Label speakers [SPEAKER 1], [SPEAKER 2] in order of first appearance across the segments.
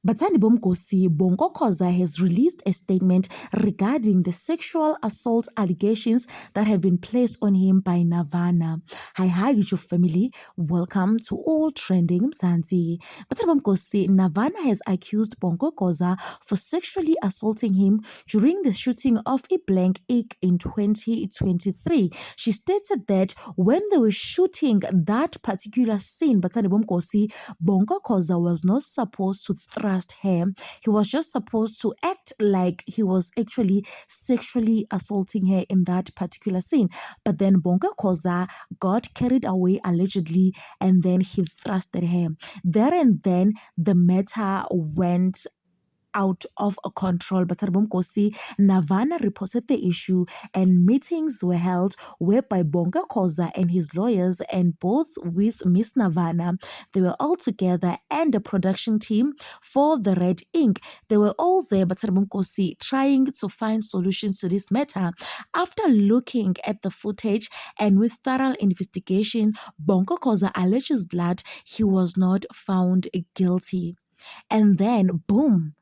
[SPEAKER 1] Batsandi Bomkosi, Bongo Khoza has released a statement regarding the sexual assault allegations that have been placed on him by Navana. Hi, YouTube family. Welcome to All Trending Mzansi. Batsandi Bomkosi, Navana has accused Bongo Khoza for sexually assaulting him during the shooting of a blank egg in 2023. She stated that when they were shooting that particular scene, Batsandi Bomkosi, Bongo Khoza was not supposed to thrust her. He was just supposed to act like he was actually sexually assaulting her in that particular scene. But then Bongo Khoza got carried away allegedly, and then he thrusted her. There and then the matter went out of control. But Bomkosi, Navana reported the issue and meetings were held whereby Bongo Khoza and his lawyers and both with Miss Navana, they were all together, and the production team for the Red Ink. They were all there, but Bomkosi, trying to find solutions to this matter. After looking at the footage and with thorough investigation, Bongo Khoza alleges that he was not found guilty. And then, boom,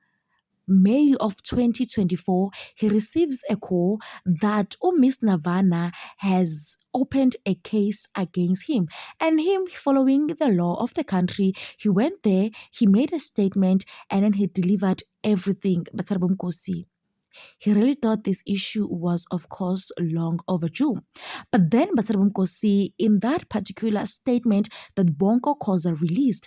[SPEAKER 1] May of 2024, he receives a call that Miss Navana has opened a case against him. And him, following the law of the country, he went there, he made a statement, and then he delivered everything. But Kosi, he really thought this issue was, of course, long overdue. But then Batsari Kosi, in that particular statement that Bongo Khoza released,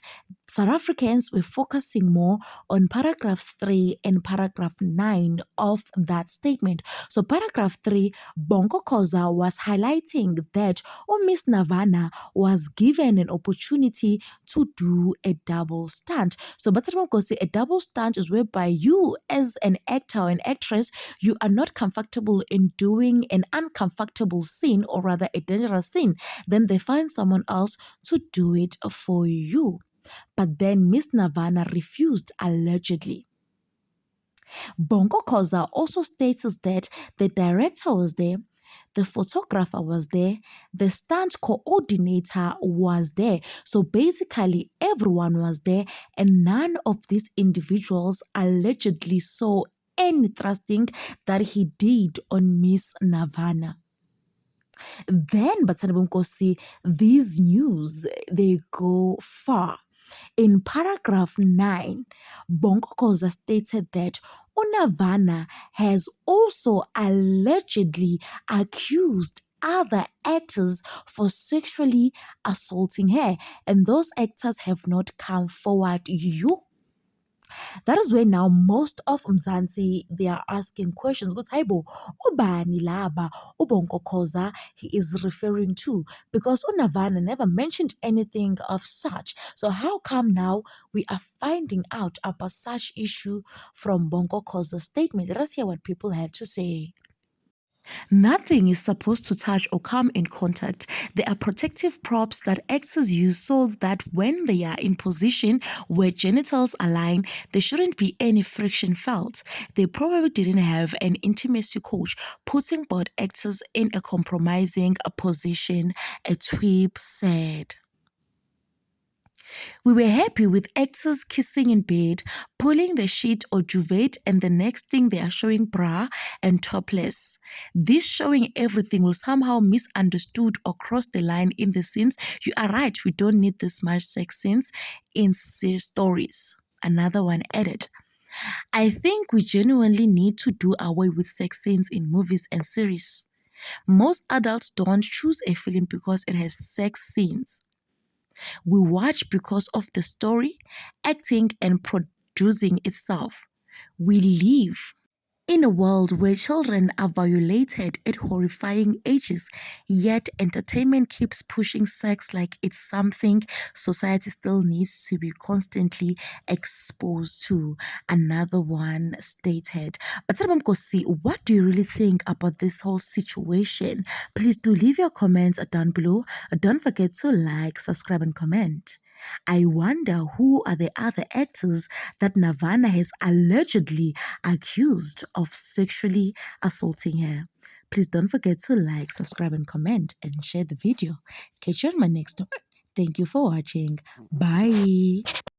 [SPEAKER 1] South Africans were focusing more on paragraph 3 and paragraph 9 of that statement. So paragraph 3, Bongo Khoza was highlighting that Miss Navana was given an opportunity to do a double stunt. So Batsari Kosi, a double stunt is whereby you, as an actor or an actress, you are not comfortable in doing an uncomfortable scene, or rather a dangerous scene. Then they find someone else to do it for you. But then Miss Navana refused, allegedly. Bongo Khoza also states that the director was there, the photographer was there, the stunt coordinator was there. So basically, everyone was there, and none of these individuals allegedly saw any thrusting that he did on Miss Navana. Then, Batsari Bomkosi, these news, they go far. In paragraph 9, Bongo Khoza stated that Navana has also allegedly accused other actors for sexually assaulting her, and those actors have not come forward. That is where now most of Mzansi, they are asking questions. But Haibo, ubani laba, Bongo Khoza he is referring to, because Navana never mentioned anything of such. So how come now we are finding out about such issue from Bongo Khoza's statement? Let us hear what people had to say. Nothing is supposed to touch or come in contact. They are protective props that actors use so that when they are in position where genitals align, there shouldn't be any friction felt. They probably didn't have an intimacy coach putting both actors in a compromising position, a tweep said. We were happy with actors kissing in bed, pulling the sheet or duvet, and the next thing they are showing bra and topless. This showing everything will somehow misunderstood or cross the line in the scenes. You are right, we don't need this much sex scenes in stories. Another one added. I think we genuinely need to do away with sex scenes in movies and series. Most adults don't choose a film because it has sex scenes. We watch because of the story, acting, and producing itself. We live in a world where children are violated at horrifying ages, yet entertainment keeps pushing sex like it's something society still needs to be constantly exposed to. Another one stated. But Kosi, what do you really think about this whole situation? Please do leave your comments down below. Don't forget to like, subscribe, and comment. I wonder who are the other actors that Navana has allegedly accused of sexually assaulting her. Please don't forget to like, subscribe, and comment, and share the video. Catch you on my next one. Thank you for watching. Bye.